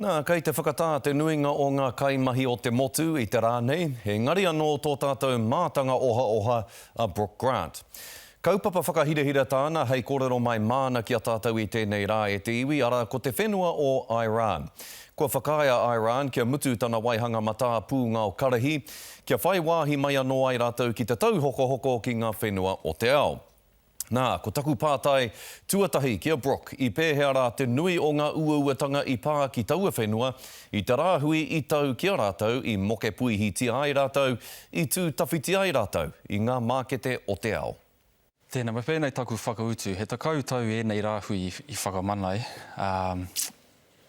Nā, kei te whakatā te nuinga o ngā kaimahi o te motu i te rānei, he ngari anō tō tātou mātanga oha a Brooke Grant. Kaupapa whakahirahira tāna hei kōrero mai māna ki a tātou i tēnei rā e te iwi, ara ko te whenua o Iran. Kua whakaia Iran kia mutu tana waihanga mata pūnga o karahi, kia whai wāhi mai anō ai rātou ki te tauhoko ki ngā whenua o te ao. Nā, ko taku pātai tuatahi kia Brooke i pēhea rā te nui o ngā uauatanga i pā ki taua whenua, i te rāhui i tau kia rātou, i moke puihiti ai rātou, i tū tawhiti ai rātou, i ngā mākete o te ao. Tēnā, me pēnei taku whakautu. He takau tau ēnei rāhui i whakamanai.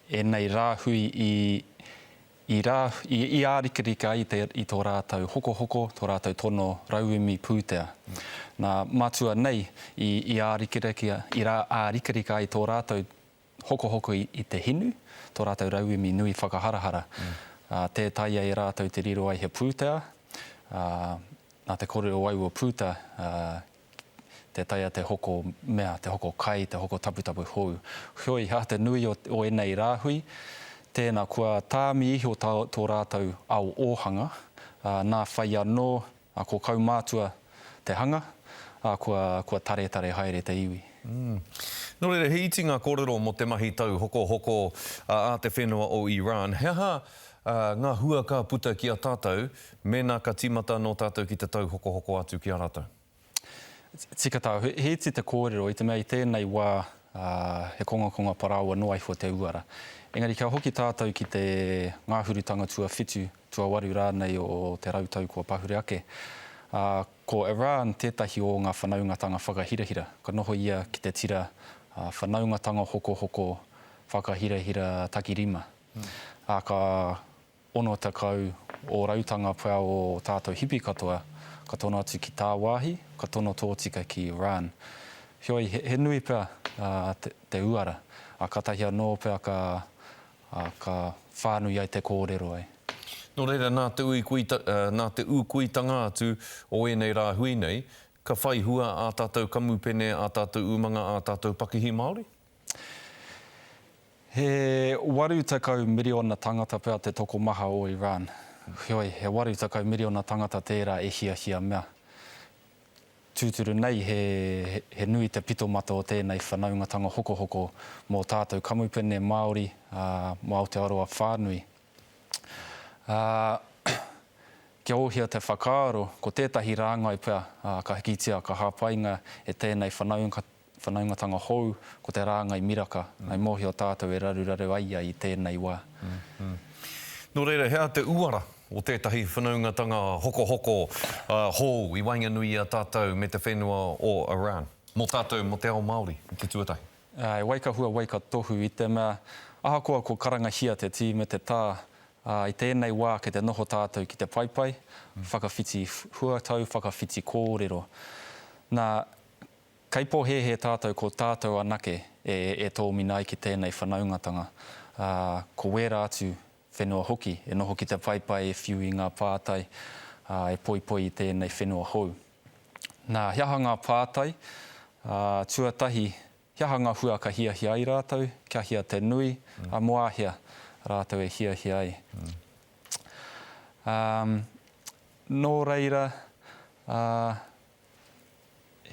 Ēnei rāhui i ārikirika i tō rātou hoko, tō rātou tono rauemi pūtea. Nā mātua nei i ārikirika i tō rātou hoko i te hinu, tō rātou rauemi nui whakaharahara. Tētai ai rātou te riro ai he pūtea, nā te kōrero ai ua pūtea, te taia te hoko mea, te hoko kai, te hoko taputapu hou. Hioi, ha te nui o ēnei rāhui, tēnā kua tāmi iho tō rātou au ōhanga, nā whai anō, ko kaumātua te hanga, kua tare haere te iwi. Nō reira, he iti ngā kōrero mo te mahi tau hoko a te whenua o Iran. Hea ngā hua ka puta ki a tātou, mena ka timata no tātou ki te tau hoko atu ki a rātou? Tika tau, he iti te kōrero i te mea i tēnei wā he konga paraua no ai fo te uara. Engari, kia hoki tātou ki te ngāhurutanga tua whitu, tua waru rānei o te rautau kua pahure ake. Ko Iran tētahi o ngā whanaungatanga whakahirahira. Ka noho ia ki te tira whanaungatanga hoko whakahirahira takirima. Ka ono takau o rautanga pua o tātou hipi katoa, ka tono atu ki tā wāhi, ka tono tōtika ki Iran. Hioi, he nui pia te uara, ka tahi anō pia ka whānui ai te kōrero ai. Nō reira, nā te ukuitanga atu o ēnei rā hui nei, ka whai hua a tātou kamupene, a tātou umanga, a tātou pakihi Māori? He 80 miriona tangata pia te toko maha o Iran. Hioi, he 80 miriona tangata tērā e hia mea. Tūturu nei he nui te pitomata o tēnei whanaungatanga hoko mō tātou kamupene Māori mō Aotearoa whānui. Kia ohia te whakaaro, ko tētahi rāngai pia ka hikitia, ka hāpainga e tēnei whanaungatanga hou, ko te rāngai miraka, nai mohi o tātou e raru aia i tēnei wā. Nō reira, hea te uara o tētahi whanaungatanga hoko hou i wainganui a tātou me te whenua o Iran, mō tātou mo te ao Māori, i te tuatahi? Waika hua, waika tohu, i te mea ahakoa ko karangahia te tī me te tā, i tēnei wā ke te noho tātou ki te paipai, whakawhiti huatau, whakawhiti kōrero. Nā, kaipo he tātou ko tātou anake e tōmina ai ki tēnei whanaungatanga. Ko wera atu whenua hoki, e noho ki te paipai, e whiu i ngā pātai, e poi i tēnei whenua hou. Nā, hiaha ngā pātai, tuatahi, hiaha ngā hua ka hia ai rātou, kia hia te nui, a moahia rātou e hia ai. Nō reira,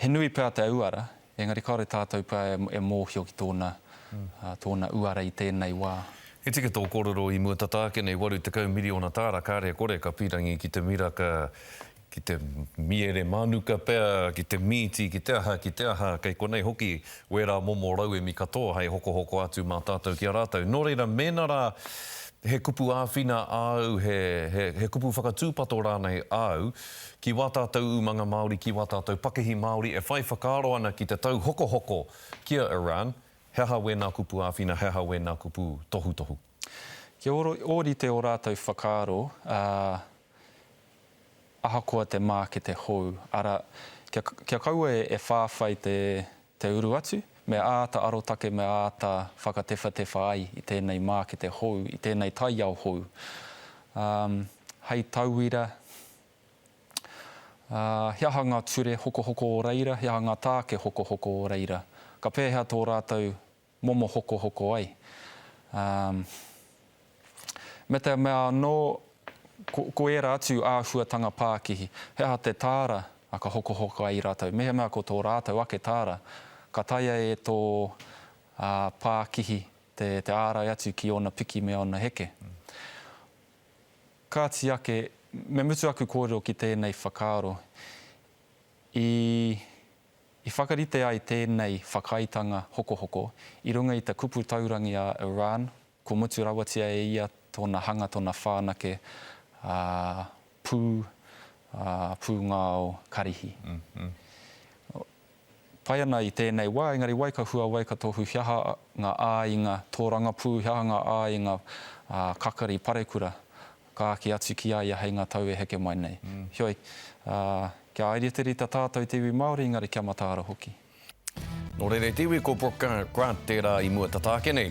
he nui pia te uara, engari kāre tātou pia e mōhio ki tōna uara i tēnei wā. He tika tō kōrero i muatatake nei 80 miriona tāra kāre kore ka pirangi ki te miraka, ki te miere manuka pea, ki te miti, ki te aha, kei konei hoki wera momo rauemi katoa hei hoko atu mā tātou ki a rātou. Nō reira, mena rā he kupu āwhina au, he kupu whakatūpato rānei au, ki wā tātou umanga Māori, ki wā tātou pakihi Māori, e whai whakaaro ana ki te tau hoko kia Iran, heha we nā kupu āwhina, heha we nā kupu tohu. Kia ori te o rātou whakaaro, ahakoa te mā ke te hou. Ara, kia kaua e whāwhai te uru atu, me āta arotake, me āta whakatewha ai i tēnei mā ke te hou, i tēnei tai au hou. Hei tauira, hiaha ngā ture hoko o reira, hiaha ngā tāke hoko o reira. Ka pēhea tō rātou momo hoko ai. Me te mea no ko era atu āhuatanga Pākihi. He aha te tāra a ka hoko ai rātou. Mehea mea ko tō rātou ake tāra. Ka taia e tō Pākihi, te ārai atu ki ona piki me ona heke. Kāti ake, me mutu aku kōrero ki tēnei whakaaro. I whakarite ai tēnei whakaitanga hoko, i runga i te kupu taurangi a Iran, ko mutu rawatia e ia tōna hanga, tōna whānake, pū ngā o karihi. Pai ana i tēnei wā, engari waika hua waika tohu hiaha ngā āinga, tō rangapū, hiaha ngā āinga kakari parekura, ka aki atu ki aia hei ngā tau e heke mai nei. Hioi, kia airitirita tātou te iwi Māori, engari kia mataara hoki. Nō rere te iwi ko Brooke Grant tērā i mua tatāke nei.